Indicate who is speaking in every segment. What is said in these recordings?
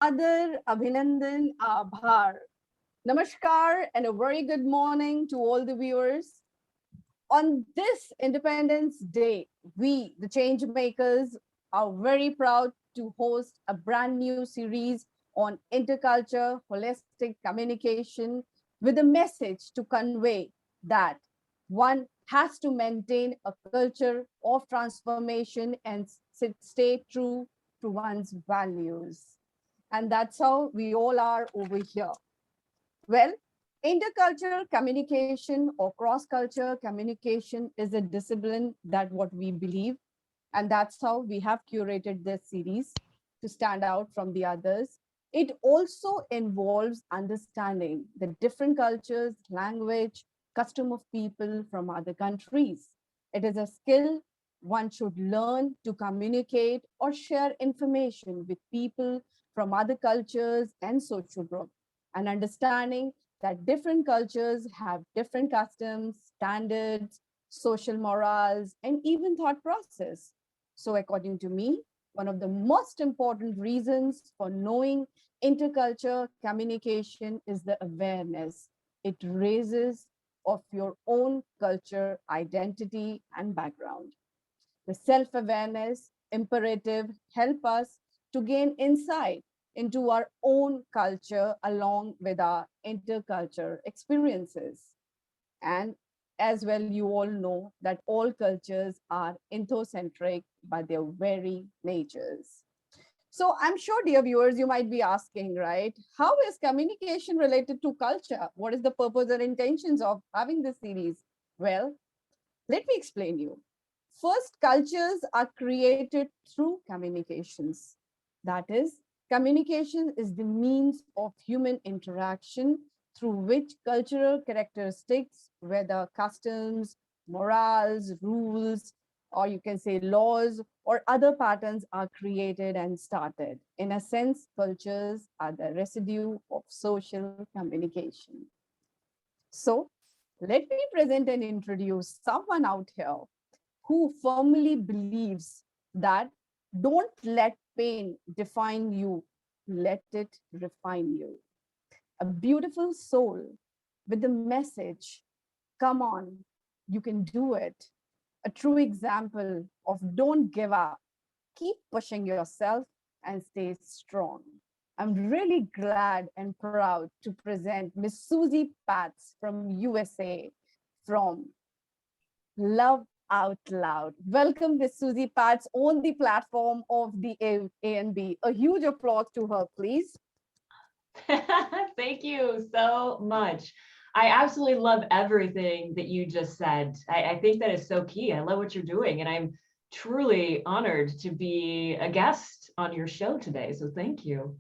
Speaker 1: Adar, Abhinandan, Abhar. Namaskar and a very good morning to all the viewers. On this Independence Day, we, the change makers, are very proud to host a brand new series on interculture, holistic communication with a message to convey that one has to maintain a culture of transformation and stay true to one's values. And that's how we all are over here. Well, intercultural communication or cross-culture communication is a discipline that what we believe, and that's how we have curated this series to stand out from the others. It also involves understanding the different cultures, language, custom of people from other countries. It is a skill one should learn to communicate or share information with people from other cultures and social groups, and understanding that different cultures have different customs, standards, social morals, and even thought process. So according to me, one of the most important reasons for knowing intercultural communication is the awareness it raises of your own culture, identity, and background. The self-awareness imperative help us to gain insight into our own culture along with our intercultural experiences. And as well, you all know that all cultures are ethnocentric by their very natures. So I'm sure, dear viewers, you might be asking, right? How is communication related to culture? What is the purpose or intentions of having this series? Well, let me explain you. First, cultures are created through communications. That is, communication is the means of human interaction through which cultural characteristics, whether customs, morals, rules, or you can say laws or other patterns are created and started. In a sense, cultures are the residue of social communication. So let me present and introduce someone out here who firmly believes that don't let pain define you, let it refine you. A beautiful soul with the message, come on, you can do it. A true example of don't give up, keep pushing yourself and stay strong. I'm really glad and proud to present Miss Suzy Patz from USA from Love Out Loud. Welcome, Miss Suzy Patz, on the platform of the A&B. A huge applause to her, please.
Speaker 2: Thank you so much. I absolutely love everything that you just said. I think that is so key. I love what you're doing, and I'm truly honored to be a guest on your show today. So thank you.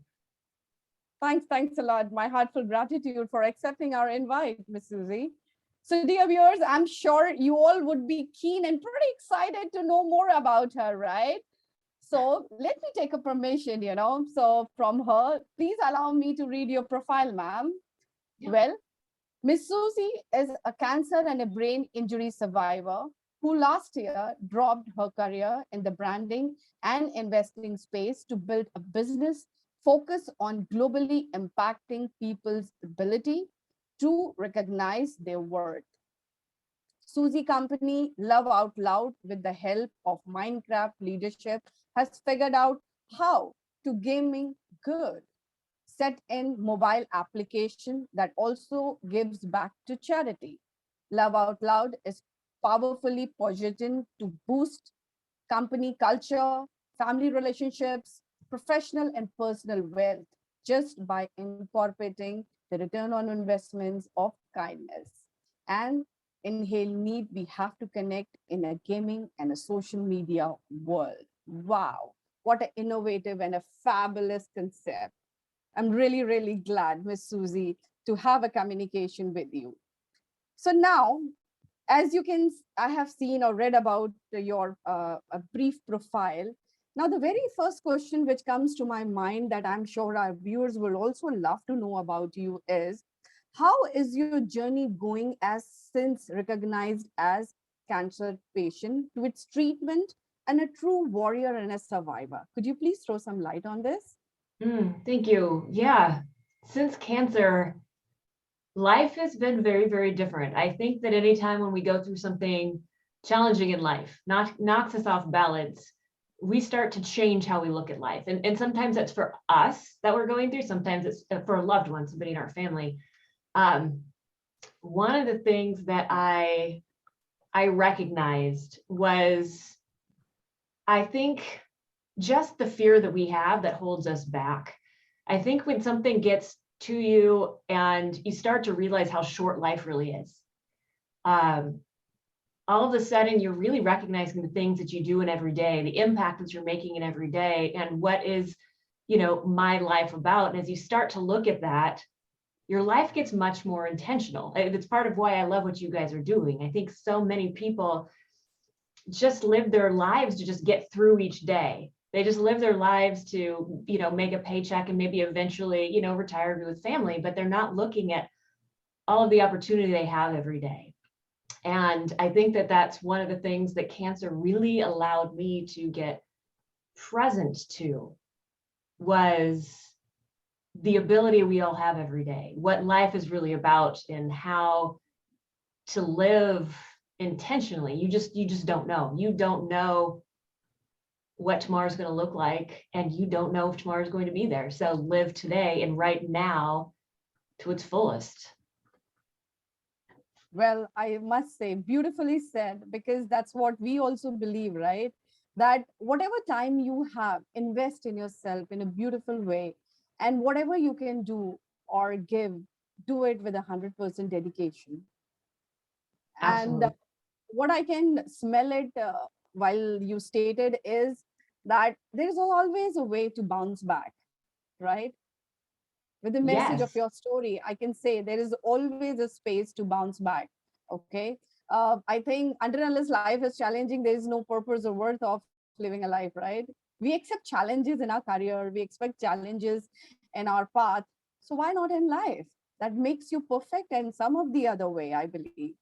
Speaker 1: Thanks a lot. My heartfelt gratitude for accepting our invite, Miss Suzy. So, dear viewers, I'm sure you all would be keen and pretty excited to know more about her, right? So let me take a permission. So from her, please allow me to read your profile, ma'am. Yeah. Well, Miss Suzy is a cancer and a brain injury survivor who last year dropped her career in the branding and investing space to build a business focused on globally impacting people's ability to recognize their worth. Suzy Company, Love Out Loud, with the help of Minecraft leadership, has figured out how to gaming good, set in mobile application that also gives back to charity. Love Out Loud is powerfully positioned to boost company culture, family relationships, professional and personal wealth just by incorporating the return on investments of kindness. And in Hail Need, we have to connect in a gaming and a social media world. Wow, what an innovative and a fabulous concept. I'm really, really glad, Miss Suzy, to have a communication with you. So now, as you can, I have seen or read about your a brief profile. Now, the very first question which comes to my mind that I'm sure our viewers will also love to know about you is, how is your journey going as since recognized as cancer patient to its treatment and a true warrior and a survivor? Could you please throw some light on this?
Speaker 2: Thank you. Yeah. Since cancer, life has been very, very different. I think that anytime when we go through something challenging in life, knocks us off balance, we start to change how we look at life. And sometimes that's for us that we're going through. Sometimes it's for a loved one, somebody in our family. Um, One of the things that I recognized was, I think, just the fear that we have that holds us back. I think when something gets to you and you start to realize how short life really is, um, all of a sudden you're really recognizing the things that you do in every day, the impact that you're making in every day, and what is, my life about. And as you start to look at that, your life gets much more intentional. It's part of why I love what you guys are doing. I think so many people just live their lives to just get through each day. They just live their lives to, make a paycheck and maybe eventually, retire to with family, but they're not looking at all of the opportunity they have every day. And I think that that's one of the things that cancer really allowed me to get present to, was the ability we all have every day, what life is really about, and how to live intentionally. You just don't know. You don't know what tomorrow's going to look like, and you don't know if tomorrow's going to be there. So live today and right now to its fullest.
Speaker 1: Well, I must say, beautifully said, because that's what we also believe, right? That whatever time you have, invest in yourself in a beautiful way. And whatever you can do or give, do it with 100% dedication. And
Speaker 2: Absolutely.
Speaker 1: what I can smell it while you stated is that there is always a way to bounce back, right? With the message of
Speaker 2: Yes.
Speaker 1: your story, I can say there is always a space to bounce back. Okay. I think until unless life is challenging, there is no purpose or worth of living a life, right? We accept challenges in our career, we expect challenges in our path. So why not in life? That makes you perfect and some of the other way, I believe.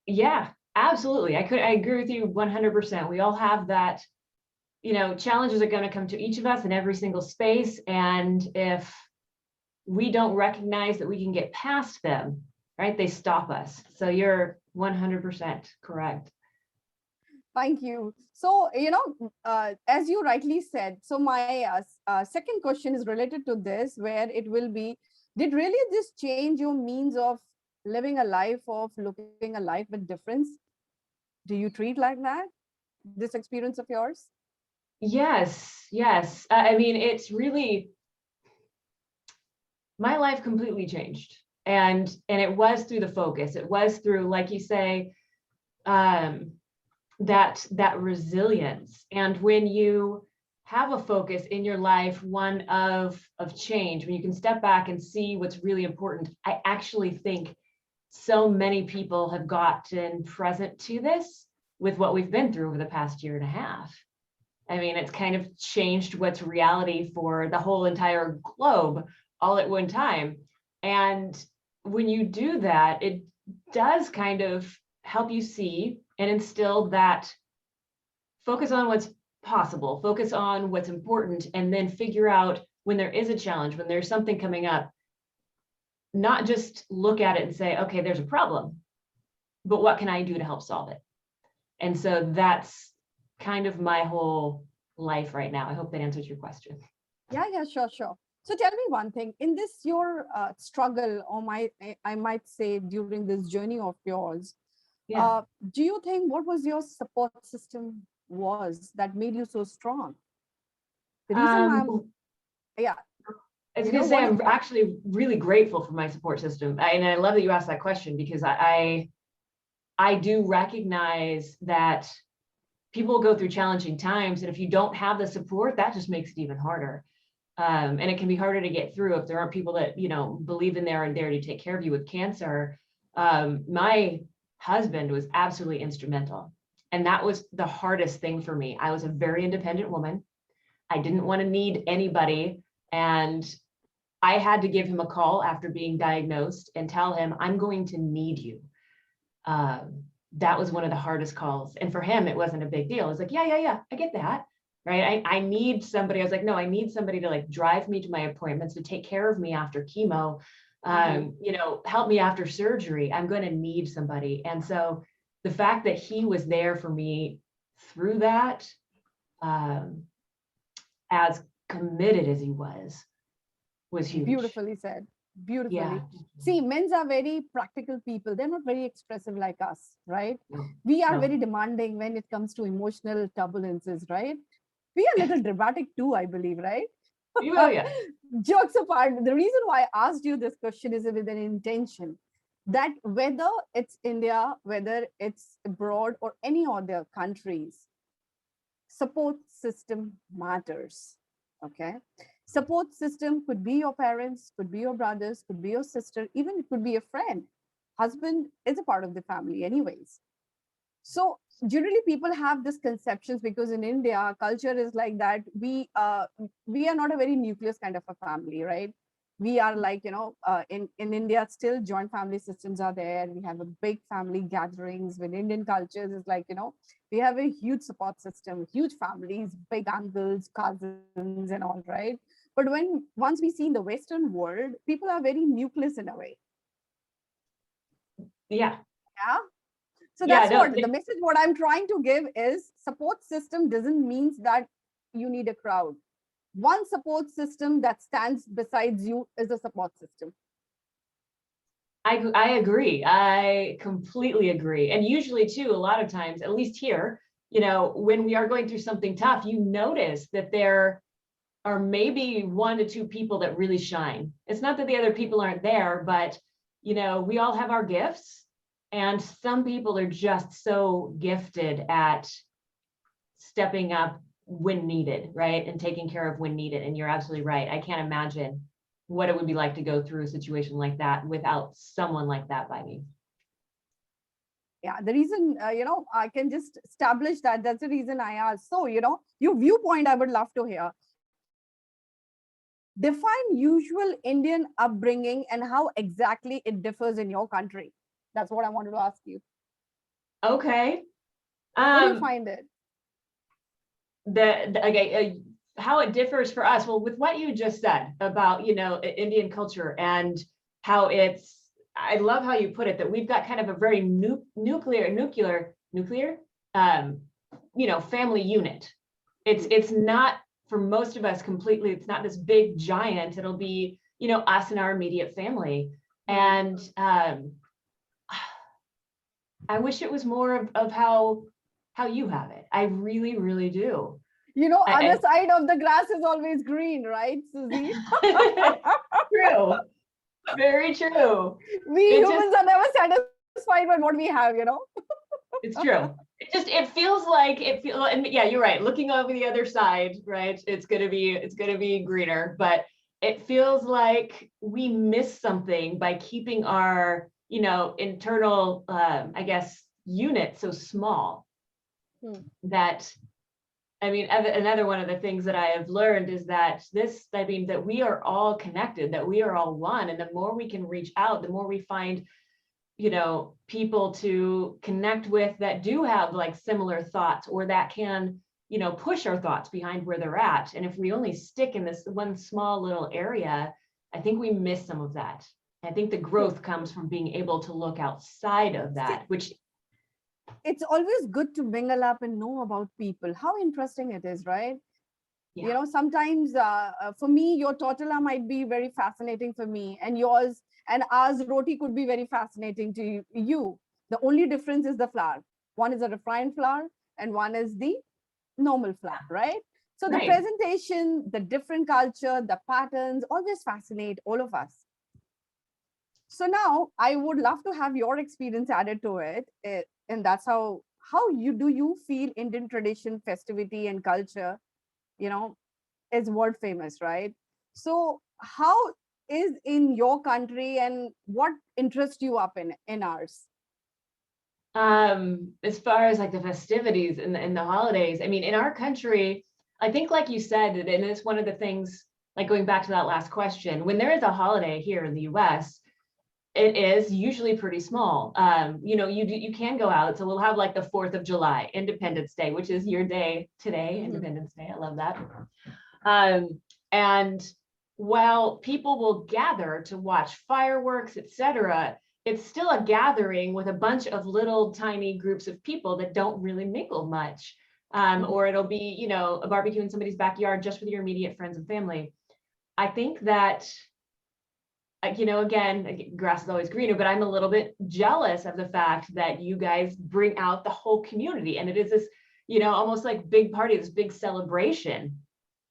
Speaker 2: Yeah, absolutely. I agree with you 100%. We all have that, challenges are going to come to each of us in every single space. And if we don't recognize that we can get past them, right, they stop us. So you're 100% correct.
Speaker 1: Thank you. So, as you rightly said, so my second question is related to this, where it will be, did really this change your means of living a life, of looking a life with difference? Do you treat like that, this experience of yours?
Speaker 2: Yes, yes. I mean, it's really, my life completely changed. And it was through the focus. It was through, like you say, um, that resilience. And when you have a focus in your life, one of change, when you can step back and see what's really important, I actually think so many people have gotten present to this with what we've been through over the past year and a half. I mean, it's kind of changed what's reality for the whole entire globe all at one time. And when you do that, it does kind of help you see and instill that focus on what's possible, focus on what's important, and then figure out when there is a challenge, when there's something coming up, not just look at it and say, okay, there's a problem, but what can I do to help solve it? And so that's kind of my whole life right now. I hope that answers your question.
Speaker 1: Yeah, sure, sure. So tell me one thing, in this your struggle, or I might say during this journey of yours,
Speaker 2: Yeah.
Speaker 1: do you think what was your support system was that made you so strong? The reason why
Speaker 2: Um,
Speaker 1: yeah,
Speaker 2: I was
Speaker 1: you
Speaker 2: going
Speaker 1: know
Speaker 2: to say,
Speaker 1: what?
Speaker 2: I'm actually really grateful for my support system. And I love that you asked that question, because I do recognize that people go through challenging times. And if you don't have the support, that just makes it even harder. And it can be harder to get through if there aren't people that, believe in there and there to take care of you with cancer. My husband was absolutely instrumental. And that was the hardest thing for me. I was a very independent woman. I didn't want to need anybody. And I had to give him a call after being diagnosed and tell him, I'm going to need you. That was one of the hardest calls. And for him, it wasn't a big deal. It's like, yeah, I get that. right? I need somebody. I was like, no, I need somebody to like drive me to my appointments, to take care of me after chemo, you know, help me after surgery. I'm going to need somebody. And so the fact that he was there for me through that, as committed as he was huge.
Speaker 1: Beautifully said. Beautifully.
Speaker 2: Yeah.
Speaker 1: See, men's are very practical people. They're not very expressive like us, right?
Speaker 2: No,
Speaker 1: We are
Speaker 2: no.
Speaker 1: very demanding when it comes to emotional turbulences, right? We are a little dramatic too, I believe, right?
Speaker 2: Oh, yeah.
Speaker 1: Jokes apart, the reason why I asked you this question is with an intention that whether it's India, whether it's abroad or any other countries, support system matters. Okay. Support system could be your parents, could be your brothers, could be your sister, even it could be a friend. Husband is a part of the family, anyways. So generally people have this conceptions because in India culture is like that. We are not a very nucleus kind of a family, right? We are like, in India still joint family systems are there. We have a big family gatherings. With Indian cultures is like, we have a huge support system, huge families, big uncles, cousins and all, right? But once we see in the Western world, people are very nucleus in a way.
Speaker 2: Yeah.
Speaker 1: Yeah. So
Speaker 2: Yeah,
Speaker 1: that's
Speaker 2: no,
Speaker 1: what the message what I'm trying to give is support system doesn't mean that you need a crowd. One support system that stands besides you is a support system.
Speaker 2: I agree. I completely agree. And usually too, a lot of times, at least here, you know, when we are going through something tough, you notice that there are maybe 1 to 2 people that really shine. It's not that the other people aren't there, but you know, we all have our gifts, and some people are just so gifted at stepping up when needed, right? And taking care of when needed. And you're absolutely right. I can't imagine what it would be like to go through a situation like that without someone like that by me.
Speaker 1: Yeah, the reason, I can just establish that. That's the reason I asked. So, your viewpoint, I would love to hear. Define usual Indian upbringing and how exactly it differs in your country. That's what I wanted to ask you.
Speaker 2: Okay.
Speaker 1: What do you find it?
Speaker 2: Okay, how it differs for us. Well, with what you just said about, you know, Indian culture and how it's, I love how you put it, that we've got kind of a very nuclear, you know, family unit. It's not, for most of us completely, it's not this big giant. It'll be, you know, us and our immediate family. And I wish it was more of how you have it. I really, really do.
Speaker 1: Other side of the grass is always green, right, Suzy?
Speaker 2: True. Very true.
Speaker 1: We humans are never satisfied with what we have,
Speaker 2: It's true. It feels like and yeah, you're right. Looking over the other side, right? It's gonna be greener, but it feels like we miss something by keeping our, you know, internal, I guess, unit so small. That, I mean, another one of the things that I have learned is that that we are all connected, that we are all one. And the more we can reach out, the more we find, you know, people to connect with that do have like similar thoughts, or that can, you know, push our thoughts behind where they're at. And if we only stick in this one small little area, I think we miss some of that. I think the growth comes from being able to look outside of that, which
Speaker 1: it's always good to mingle up and know about people. How interesting it is, right? Yeah. Sometimes for me, your tortilla might be very fascinating for me, and yours and ours roti could be very fascinating to you. The only difference is the flour. One is a refined flour and one is the normal flour, right? So the presentation, the different culture, the patterns always fascinate all of us. So now I would love to have your experience added to it. And that's how you feel Indian tradition, festivity and culture, is world famous, right? So how is in your country and what interests you up in ours?
Speaker 2: As far as like the festivities and the holidays, I mean, in our country, I think like you said, and it's one of the things, like going back to that last question, when there is a holiday here in the US, It is usually pretty small. You can go out. So we'll have like the 4th of July, Independence Day, which is your day today, Independence Day. I love that. And while people will gather to watch fireworks, etc., it's still a gathering with a bunch of little tiny groups of people that don't really mingle much. Or it'll be, a barbecue in somebody's backyard just with your immediate friends and family. I think that, again, grass is always greener, but I'm a little bit jealous of the fact that you guys bring out the whole community. And it is this, almost like big party, this big celebration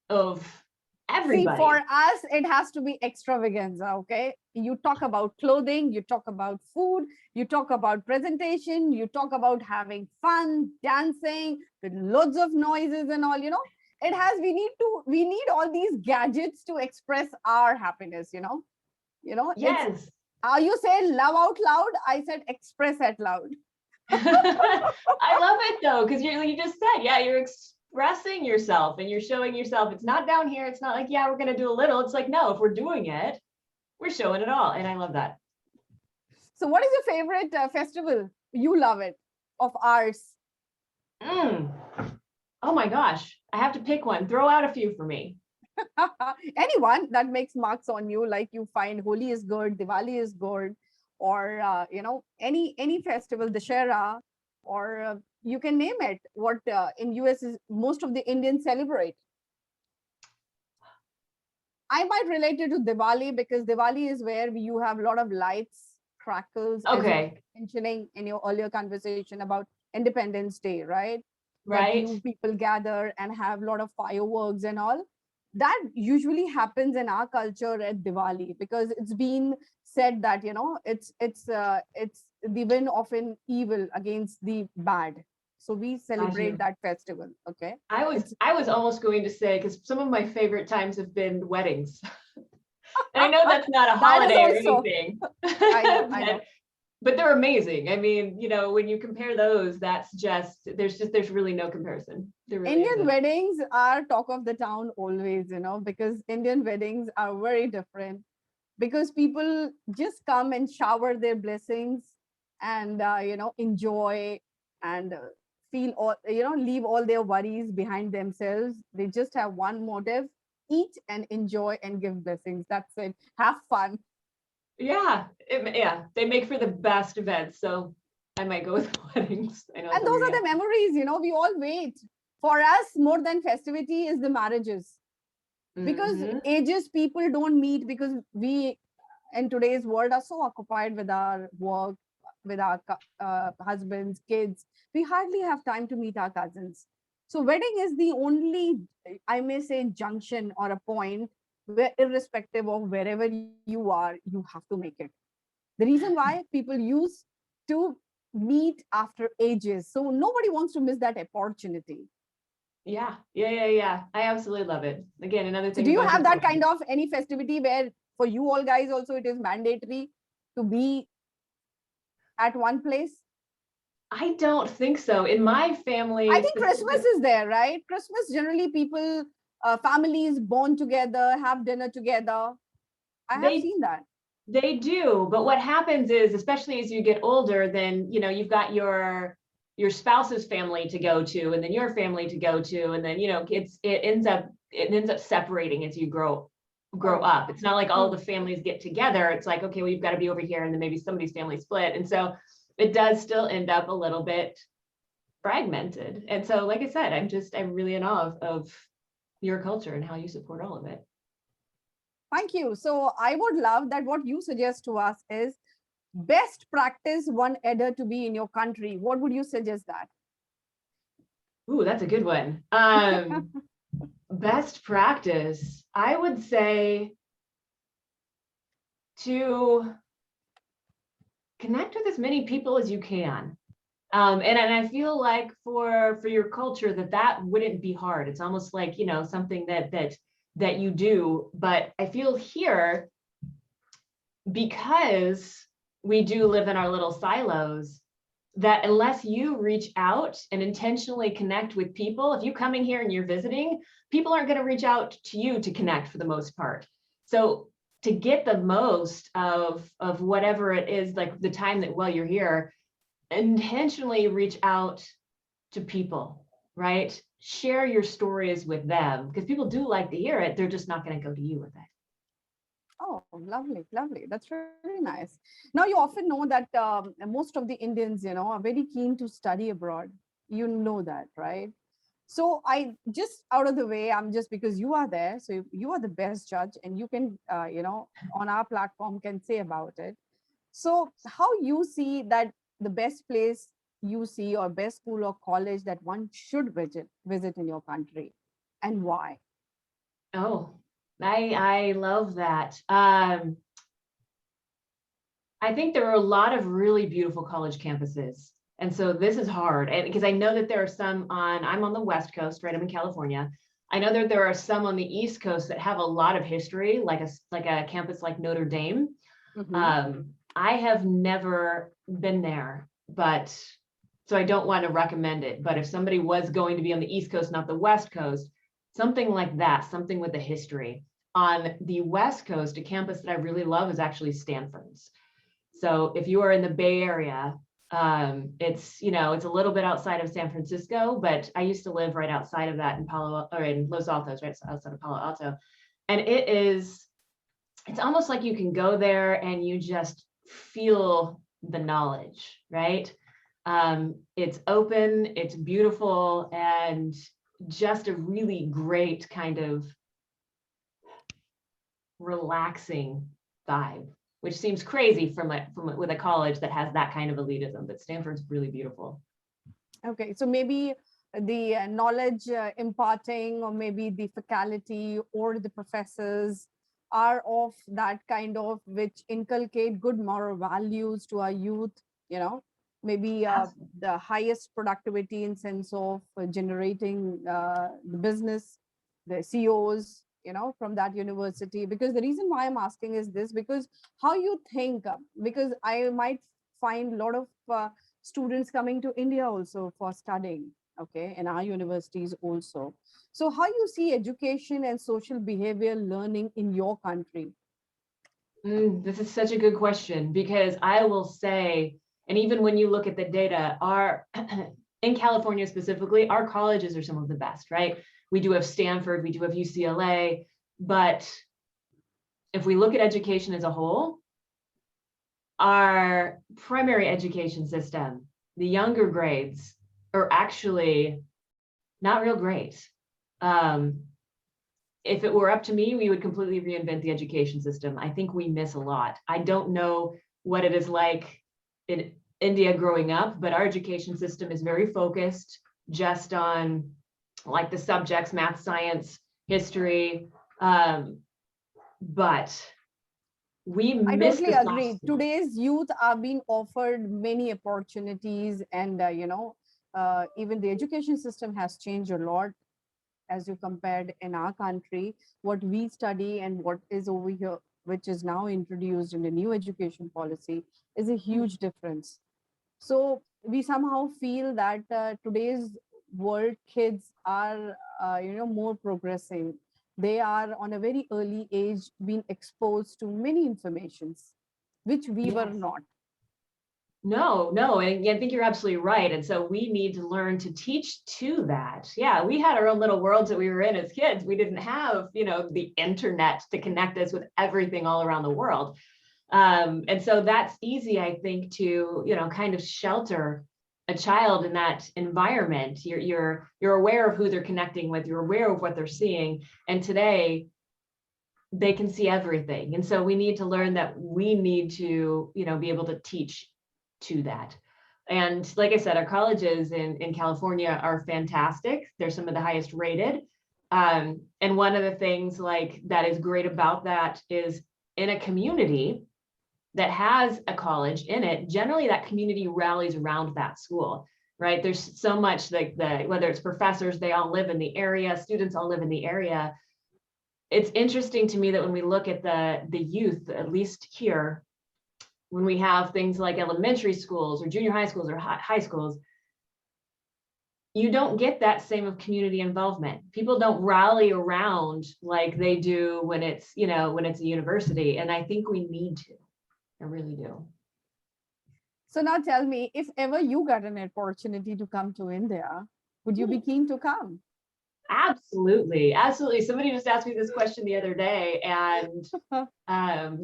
Speaker 2: of everybody.
Speaker 1: See, for us, it has to be extravaganza, okay? You talk about clothing, you talk about food, you talk about presentation, you talk about having fun, dancing, with loads of noises and all, it has, we need all these gadgets to express our happiness,
Speaker 2: Yes.
Speaker 1: You say love out loud, I said express out loud.
Speaker 2: I love it though, because you just said, you're expressing yourself and you're showing yourself. It's not down here. It's not like, we're going to do a little. It's like, no, if we're doing it, we're showing it all. And I love that.
Speaker 1: So what is your favorite festival? You love it, of ours?
Speaker 2: Oh my gosh. I have to pick one. Throw out a few for me.
Speaker 1: Anyone that makes marks on you, like you find Holi is good, Diwali is good, or any festival, Dussehra, or you can name it. What in US is most of the Indians celebrate. I might relate it to Diwali because Diwali is where you have a lot of lights, crackles.
Speaker 2: Okay.
Speaker 1: As you were mentioning in your earlier conversation about Independence Day, right?
Speaker 2: Right.
Speaker 1: That people gather and have a lot of fireworks and all. That usually happens in our culture at Diwali because it's been said that it's the win of an evil against the bad. So we celebrate that festival. Okay.
Speaker 2: I was almost going to say, because some of my favorite times have been weddings. And I know that's not a holiday or anything.
Speaker 1: I know.
Speaker 2: But they're amazing. I mean, when you compare those, there's really no comparison. Really
Speaker 1: Indian weddings are talk of the town always, because Indian weddings are very different because people just come and shower their blessings and, enjoy and feel all, leave all their worries behind themselves. They just have one motive: eat and enjoy and give blessings. That's it. Have fun.
Speaker 2: They make for the best events. So I might go with weddings. I know,
Speaker 1: and those are the memories, we all wait. For us, more than festivity is the marriages. Because ages people don't meet because we in today's world are so occupied with our work, with our husbands, kids. We hardly have time to meet our cousins. So wedding is the only, I may say, junction or a point where, irrespective of wherever you are, you have to make it. The reason why people used to meet after ages. So nobody wants to miss that opportunity.
Speaker 2: Yeah. I absolutely love it. Again, another thing.
Speaker 1: So do you have that kind of any festivity where for you all guys also it is mandatory to be at one place?
Speaker 2: I don't think so. In my family,
Speaker 1: I think Christmas is there, right? Christmas, generally people, families bond together, have dinner together. I have seen that.
Speaker 2: They do. But what happens is, especially as you get older, then, you've got your spouse's family to go to, and then your family to go to, and then, it ends up separating as you grow up. It's not like all the families get together. It's like, okay, well, you've got to be over here, and then maybe somebody's family split. And so it does still end up a little bit fragmented. And so, like I said, I'm really in awe of your culture and how you support all of it.
Speaker 1: Thank you. So I would love that what you suggest to us is best practice one elder to be in your country. What would you suggest that?
Speaker 2: Ooh, that's a good one. Best practice, I would say to connect with as many people as you can. And I feel like for your culture that wouldn't be hard. It's almost like, something that you do. But I feel here, because we do live in our little silos, that unless you reach out and intentionally connect with people, if you come in here and you're visiting, people aren't going to reach out to you to connect for the most part. So to get the most of whatever it is, like the time that while you're here, intentionally reach out to people, right? Share your stories with them, because people do like to hear it. They're just not going to go to you with it.
Speaker 1: Oh, lovely, lovely. That's really nice. Now, you often know that most of the Indians, are very keen to study abroad. You know that, right? So I just out of the way, I'm just because you are there, so you are the best judge, and you can, on our platform can say about it. So how you see that the best place you see or best school or college that one should visit in your country, and why?
Speaker 2: Oh, I love that. I think there are a lot of really beautiful college campuses. And so this is hard. And because I know that there are some I'm on the West Coast, right? I'm in California. I know that there are some on the East Coast that have a lot of history, like a campus like Notre Dame.
Speaker 1: Mhm.
Speaker 2: I have never been there, but so I don't want to recommend it. But if somebody was going to be on the East Coast, not the West Coast, something like that, something with a history. On the West Coast, a campus that I really love is actually Stanford's. So if you are in the Bay Area, it's a little bit outside of San Francisco, but I used to live right outside of that in Los Altos, right outside of Palo Alto. And it's almost like you can go there and you just feel the knowledge, right? It's open, it's beautiful, and just a really great kind of relaxing vibe, which seems crazy with a college that has that kind of elitism, but Stanford's really beautiful.
Speaker 1: Okay, so maybe the knowledge imparting, or maybe the faculty or the professors are of that kind of which inculcate good moral values to our youth, maybe the highest productivity in sense of generating the business, the CEOs, from that university. Because the reason why I'm asking is this, because how you think, because I might find a lot of students coming to India also for studying, okay, in our universities also. So how you see education and social behavior learning in your country?
Speaker 2: This is such a good question, because I will say, and even when you look at the data, in California specifically, our colleges are some of the best, right? We do have Stanford, we do have UCLA, but if we look at education as a whole, our primary education system, the younger grades, are actually not real great. If it were up to me, we would completely reinvent the education system. I think we miss a lot. I don't know what it is like in India growing up, but our education system is very focused just on like the subjects, math, science, history. But we
Speaker 1: I
Speaker 2: miss
Speaker 1: totally
Speaker 2: the soft
Speaker 1: agree.
Speaker 2: skills.
Speaker 1: Today's youth are being offered many opportunities, and even the education system has changed a lot as you compared in our country. What we study and what is over here, which is now introduced in the new education policy, is a huge difference. So we somehow feel that today's world kids are more progressive. They are on a very early age being exposed to many informations which we were
Speaker 2: Yes.
Speaker 1: not.
Speaker 2: No, and I think you're absolutely right. And so we need to learn to teach to that. Yeah, we had our own little worlds that we were in as kids. We didn't have, the internet to connect us with everything all around the world. And so that's easy, I think, to, kind of shelter a child in that environment. You're aware of who they're connecting with, you're aware of what they're seeing. And today they can see everything. And so we need to learn that we need to, be able to teach to that. And like I said, our colleges in California are fantastic. They're some of the highest rated. And one of the things like that is great about that is in a community that has a college in it, generally that community rallies around that school, right? There's so much like whether it's professors, they all live in the area, students all live in the area. It's interesting to me that when we look at the youth, at least here, when we have things like elementary schools or junior high schools or high schools, you don't get that same of community involvement. People don't rally around like they do when it's, when it's a university. And I think we need to. I really do.
Speaker 1: So now tell me, if ever you got an opportunity to come to India, would you be keen to come?
Speaker 2: Absolutely. Absolutely. Somebody just asked me this question the other day, and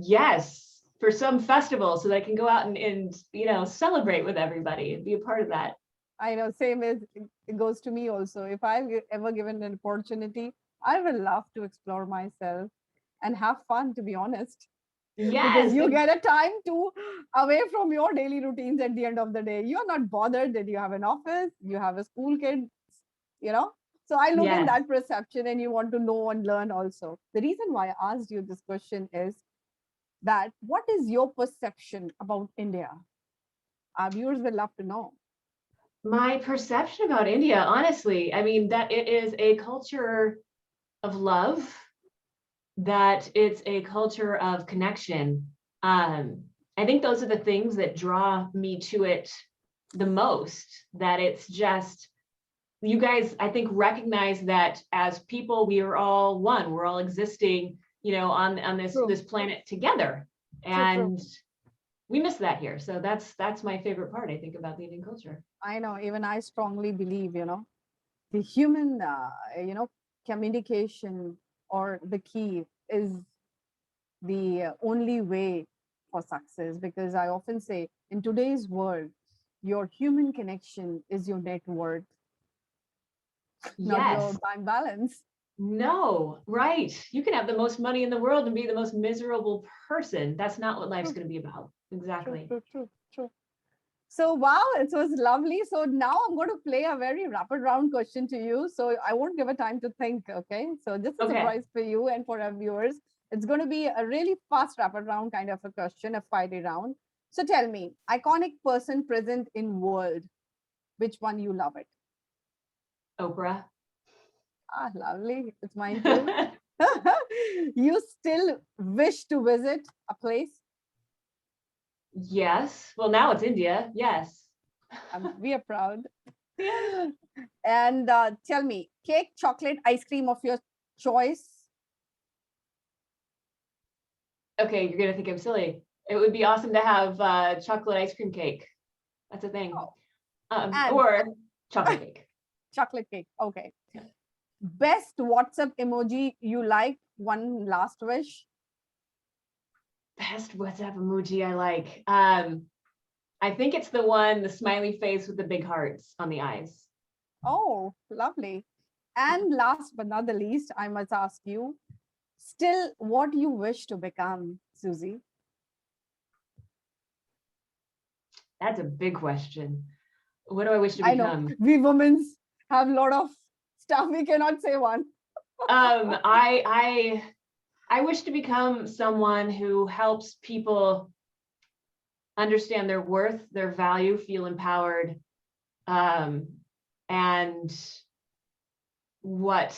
Speaker 2: yes, for some festival so that I can go out and celebrate with everybody and be a part of that.
Speaker 1: I know, same as it goes to me also. If I'm ever given an opportunity, I will love to explore myself and have fun, to be honest. Because
Speaker 2: Yes.
Speaker 1: you get a time to away from your daily routines at the end of the day. You're not bothered that you have an office, you have a school kid, you know. So I look in
Speaker 2: Yes.
Speaker 1: that perception, and you want to know and learn also. The reason why I asked you this question is that what is your perception about India? Our viewers will love to know.
Speaker 2: My perception about India, honestly, I mean, that it is a culture of love, that it's a culture of connection. I think those are the things that draw me to it the most, that it's just, you guys, I think, recognize that as people, we are all one, we're all existing, on this planet together. And we miss that here. So that's my favorite part, I think, about the Indian culture.
Speaker 1: I know, even I strongly believe, the human, communication or the key is the only way for success. Because I often say, in today's world, your human connection is your net worth, not your
Speaker 2: Yes.
Speaker 1: bank balance.
Speaker 2: No, right. You can have the most money in the world and be the most miserable person. That's not what life's going to be about. Exactly.
Speaker 1: True. So, wow, it was lovely. So now I'm going to play a very rapid round question to you. So I won't give a time to think. Okay. So this is a surprise for you and for our viewers. It's going to be a really fast rapid round kind of a question, a 5-day round. So tell me, iconic person present in world, which one you love it?
Speaker 2: Oprah.
Speaker 1: Ah, lovely. It's mine too. You still wish to visit a place?
Speaker 2: Yes. Well, now it's India. Yes.
Speaker 1: We are proud.
Speaker 2: Yeah.
Speaker 1: And tell me, cake, chocolate, ice cream of your choice?
Speaker 2: Okay, you're going to think I'm silly. It would be awesome to have chocolate ice cream cake. That's a thing. Or chocolate cake.
Speaker 1: Chocolate cake. Okay. Best WhatsApp emoji you like? One last wish.
Speaker 2: Best WhatsApp emoji I like. I think it's the smiley face with the big hearts on the eyes.
Speaker 1: Oh, lovely. And last but not the least, I must ask you, still, what do you wish to become, Suzy?
Speaker 2: That's a big question. What do I wish to
Speaker 1: I
Speaker 2: become?
Speaker 1: know we women have a lot of stuff. We cannot say one.
Speaker 2: I wish to become someone who helps people understand their worth, their value, feel empowered, and what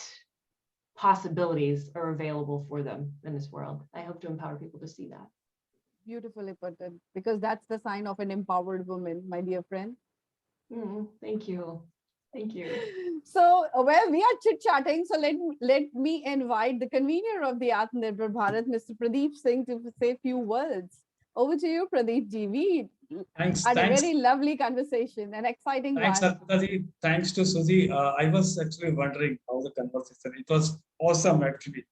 Speaker 2: possibilities are available for them in this world. I hope to empower people to see that.
Speaker 1: Beautifully put it, because that's the sign of an empowered woman, my dear friend.
Speaker 2: Thank you. Thank you.
Speaker 1: So, well, we are chit-chatting. So let me invite the convener of the Atmanirbhar Bharat, Mr. Pradeep Singh, to say a few words. Over to you, Pradeep ji. We had a very lovely conversation, an exciting one.
Speaker 3: Thanks, Arpita ji. Thanks to Suzy. I was actually wondering how the conversation. It was awesome, actually.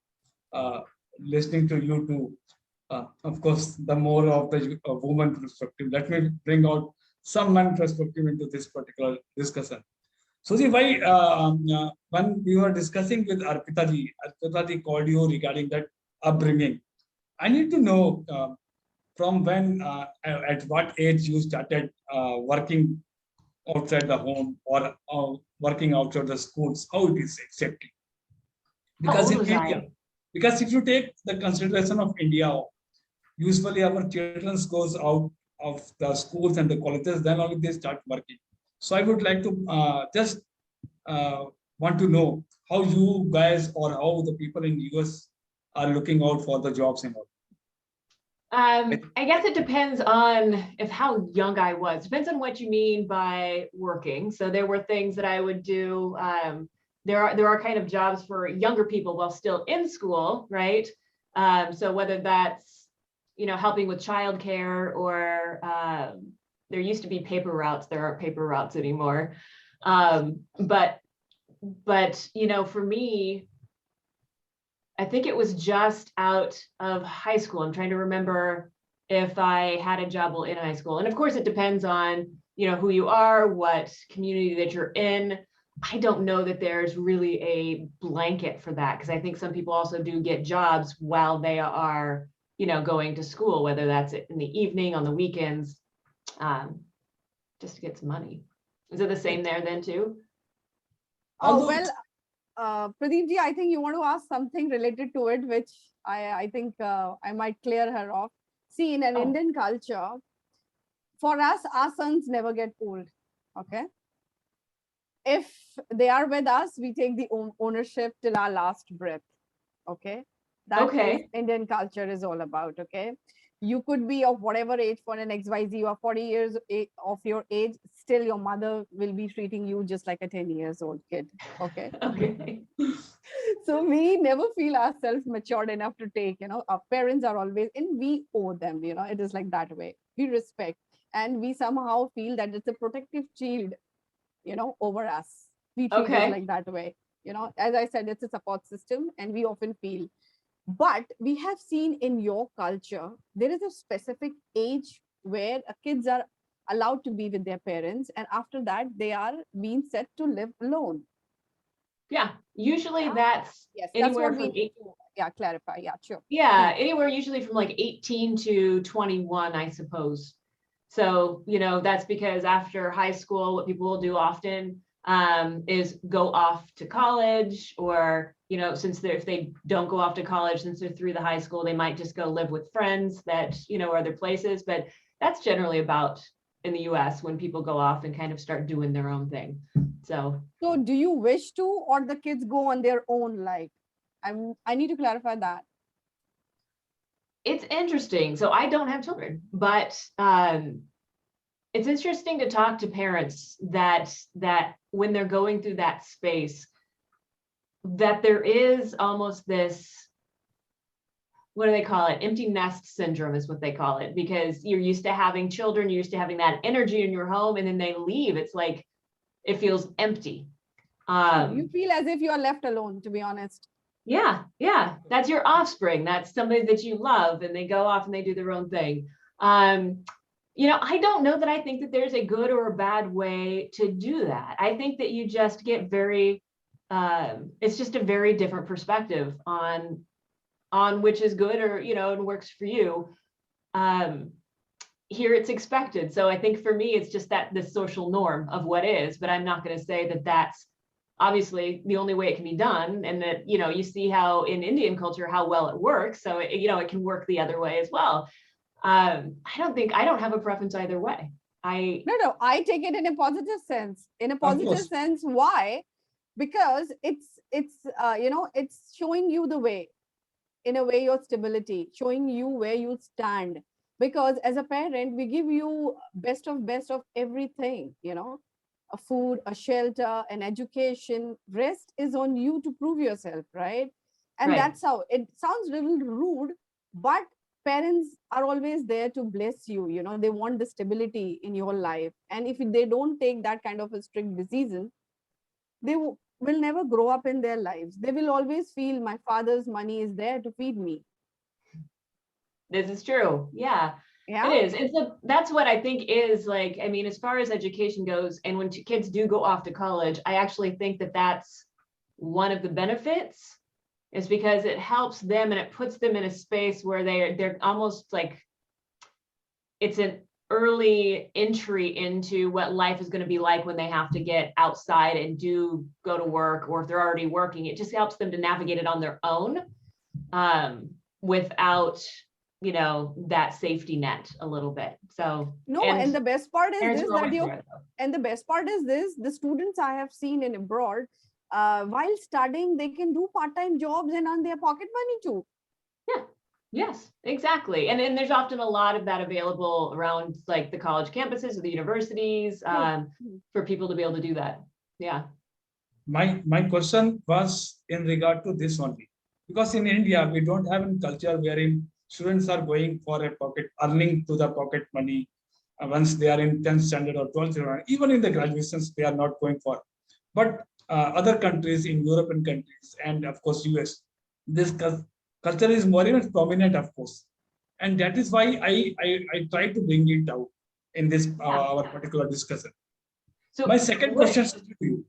Speaker 3: Listening to you two. Of course, the more of the woman perspective. Let me bring out some man perspective into this particular discussion. Suzy, why when we were discussing with Arpita ji called you regarding that upbringing. I need to know from when, at what age you started working outside the home or working outside the schools, how it is accepted. Because in India, because if you take the consideration of India, usually our children goes out of the schools and the colleges, then only they start working. So I would like to just want to know how you guys or how the people in US are looking out for the jobs and all.
Speaker 2: I guess it depends on how young I was. Depends on what you mean by working. So there were things that I would do. There are kind of jobs for younger people while still in school, right? So whether that's, helping with childcare or there used to be paper routes. There aren't paper routes anymore. But for me, I think it was just out of high school. I'm trying to remember if I had a job while in high school. And of course, it depends on, who you are, what community that you're in. I don't know that there's really a blanket for that, because I think some people also do get jobs while they are, going to school, whether that's in the evening, on the weekends, just to get some money. Is it the same there then too?
Speaker 1: Oh,
Speaker 3: Although
Speaker 1: well, Pradeep ji, I think you want to ask something related to it, which I think I might clear her off. See, in an
Speaker 2: Oh.
Speaker 1: Indian culture, for us, our sons never get old. Okay. If they are with us, we take the ownership till our last breath. Okay. That is
Speaker 2: Okay.
Speaker 1: Indian culture is all about. Okay. You could be of whatever age, for an XYZ, you are 40 years of your age, still your mother will be treating you just like a 10 years old kid. Okay.
Speaker 2: Okay.
Speaker 1: So we never feel ourselves matured enough to take, our parents are always, and we owe them, it is like that way. We respect, and we somehow feel that it's a protective shield, over us. We treat us
Speaker 2: Okay.
Speaker 1: like that way. As I said, it's a support system, and we often feel. But we have seen in your culture, there is a specific age where kids are allowed to be with their parents, and after that, they are being set to live alone.
Speaker 2: Yeah. Usually
Speaker 1: Yeah.
Speaker 2: that's
Speaker 1: Yes, that's
Speaker 2: anywhere
Speaker 1: what we
Speaker 2: from
Speaker 1: need to, clarify. Yeah, sure.
Speaker 2: yeah, anywhere usually from like 18 to 21, I suppose. So, that's because after high school, what people will do often is go off to college, or, since if they don't go off to college, since they're through the high school, they might just go live with friends that, other places. But that's generally about in the US when people go off and kind of start doing their own thing. So
Speaker 1: do you wish to, or the kids go on their own? Like, I need to clarify that.
Speaker 2: it's interesting. So I don't have children, but it's interesting to talk to parents that when they're going through that space, that there is almost this, what do they call it? Empty nest syndrome is what they call it, because you're used to having children, you're used to having that energy in your home, and then they leave. It's like, it feels empty.
Speaker 1: You feel as if you are left alone, to be honest.
Speaker 2: Yeah, that's your offspring. That's somebody that you love, and they go off and they do their own thing. I don't know that I think that there's a good or a bad way to do that. I think that you just get very, it's just a very different perspective on which is good, or, and works for you. Here it's expected. So I think for me, it's just that the social norm of what is, but I'm not going to say that that's obviously the only way it can be done. And that, you see how in Indian culture, how well it works. So, it can work the other way as well. I don't have a preference either way.
Speaker 1: No, I take it in a positive sense. In a
Speaker 3: Of
Speaker 1: positive
Speaker 3: course.
Speaker 1: sense, why? Because it's showing you the way, in a way, your stability, showing you where you stand. Because as a parent, we give you best of everything, a food, a shelter, an education. Rest is on you to prove yourself, right? And
Speaker 2: Right.
Speaker 1: that's how it sounds a little rude, but parents are always there to bless you. They want the stability in your life, and if they don't take that kind of a strict decision, they will never grow up in their lives. They will always feel my father's money is there to feed me.
Speaker 2: This is true. Yeah,
Speaker 1: Yeah.
Speaker 2: it is. That's what I think is like, I mean, as far as education goes, and when kids do go off to college, I actually think that that's one of the benefits, is because it helps them and it puts them in a space where they're almost like, it's an early entry into what life is going to be like when they have to get outside and go to work, or if they're already working. It just helps them to navigate it on their own, without that safety net a little bit. So
Speaker 1: No, and the best part is
Speaker 2: parents
Speaker 1: this,
Speaker 2: are
Speaker 1: that
Speaker 2: always
Speaker 1: you
Speaker 2: there, though.
Speaker 1: and the best part is this, the students I have seen in abroad, while studying, they can do part-time jobs and earn their pocket money too.
Speaker 2: Yeah. Yes, exactly. And then there's often a lot of that available around like the college campuses or the universities for people to be able to do that. Yeah.
Speaker 3: My question was in regard to this only, because in India we don't have a culture wherein students are going for a pocket earning to the pocket money once they are in 10th standard or 12th standard. Even in the graduations they are not going for. But other countries in European countries and of course US, this culture is more even prominent, of course, and that is why I try to bring it out in this our particular discussion.
Speaker 2: So
Speaker 3: My second question is to you: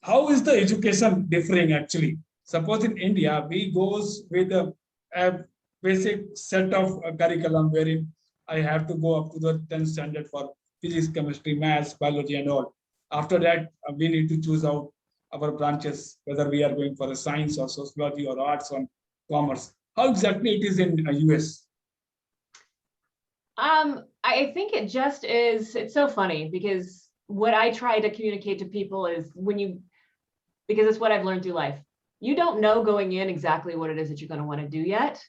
Speaker 3: how is the education differing actually? Suppose in India, we goes with a basic set of curriculum wherein I have to go up to the 10th standard for physics, chemistry, maths, biology, and all. After that, we need to choose out our branches, whether we are going for a science or sociology or arts or commerce. How exactly it is in US?
Speaker 2: I think it just is, it's so funny because what I try to communicate to people is because it's what I've learned through life. You don't know going in exactly what it is that you're going to want to do yet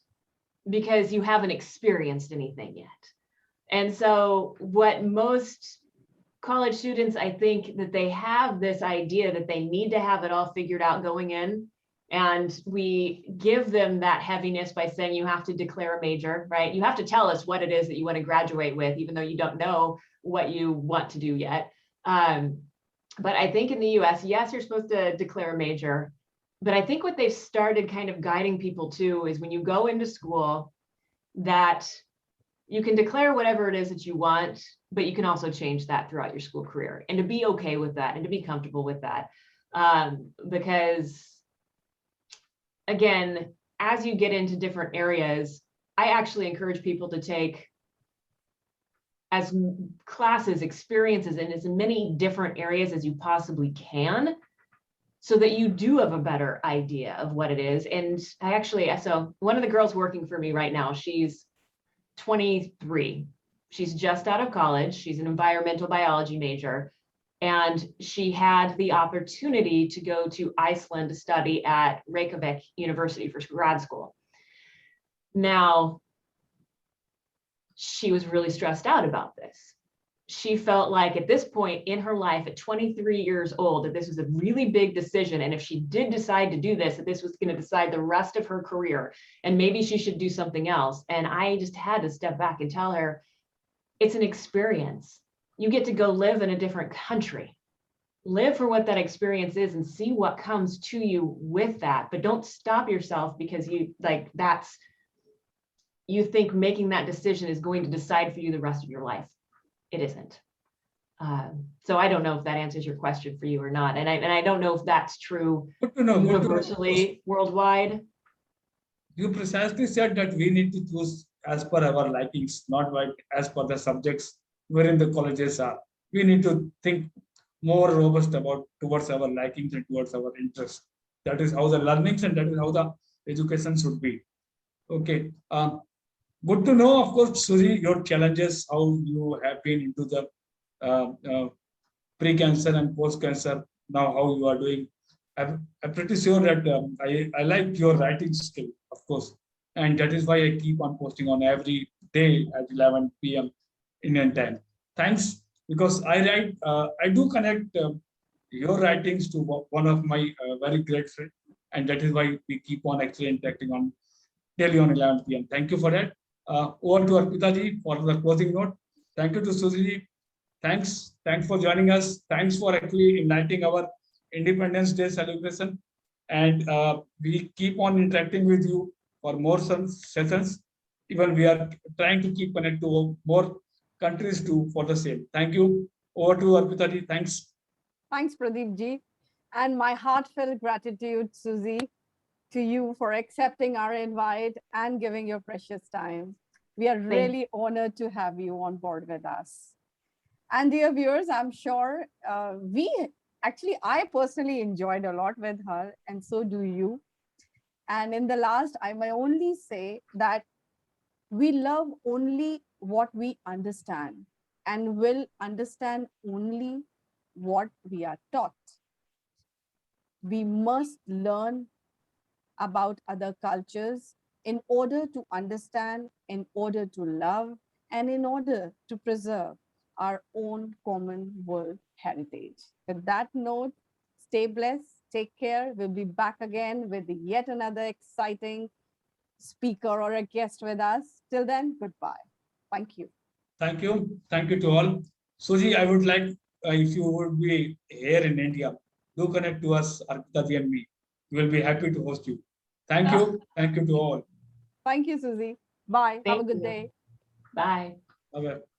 Speaker 2: because you haven't experienced anything yet. And so what most college students, I think that they have this idea that they need to have it all figured out going in. And we give them that heaviness by saying you have to declare a major, right? You have to tell us what it is that you want to graduate with, even though you don't know what you want to do yet. But I think in the US, yes, you're supposed to declare a major. But I think what they've started kind of guiding people to is when you go into school, that you can declare whatever it is that you want, but you can also change that throughout your school career, and to be okay with that and to be comfortable with that. Because again, as you get into different areas, I actually encourage people to take as classes, experiences in as many different areas as you possibly can, so that you do have a better idea of what it is. And so one of the girls working for me right now, she's 23. She's just out of college. She's an environmental biology major. And she had the opportunity to go to Iceland to study at Reykjavik University for grad school. Now, she was really stressed out about this. She felt like at this point in her life, at 23 years old, that this was a really big decision. And if she did decide to do this, that this was going to decide the rest of her career, and maybe she should do something else. And I just had to step back and tell her, it's an experience. You get to go live in a different country. Live for what that experience is and see what comes to you with that. But don't stop yourself because you think making that decision is going to decide for you the rest of your life. It isn't. So I don't know if that answers your question for you or not. And I don't know if that's true universally worldwide.
Speaker 3: You precisely said that we need to choose as per our likings, not like as per the subjects wherein the colleges are. We need to think more robust about towards our likings and towards our interests. That is how the learnings and that is how the education should be. Okay. Good to know, of course, Suzy, your challenges, how you have been into the pre-cancer and post-cancer, now how you are doing. I'm pretty sure that I like your writing skill, of course. And that is why I keep on posting on every day at 11 p.m. Indian time. Thanks, because I do connect your writings to one of my very great friends. And that is why we keep on actually interacting on daily on 11 p.m. Thank you for that. Over to Arpita ji for the closing note. Thank you to Suzy ji. Thanks for joining us. Thanks for actually igniting our Independence Day celebration. And we keep on interacting with you for more sessions. Even we are trying to keep connect to more countries too for the same. Thank you. Over to Arpita ji. Thanks.
Speaker 1: Thanks, Pradeep ji. And my heartfelt gratitude, Suzy, to you for accepting our invite and giving your precious time. We are really honored to have you on board with us. And dear viewers, I'm sure I personally enjoyed a lot with her, and so do you. And in the last, I may only say that we love only what we understand and will understand only what we are taught. We must learn about other cultures in order to understand, in order to love, and in order to preserve our own common world heritage. With that note, stay blessed, take care. We'll be back again with yet another exciting speaker or a guest with us. Till then, goodbye. Thank you.
Speaker 3: Thank you. Thank you to all. Suji, I would like, if you would be here in India, do connect to us, Arpita and me. We will be happy to host you. Thank you. Thank you to all.
Speaker 1: Thank you, Suzy. Bye. Have a
Speaker 2: Thank
Speaker 1: good
Speaker 2: you.
Speaker 1: day.
Speaker 2: Bye.
Speaker 3: Bye-bye.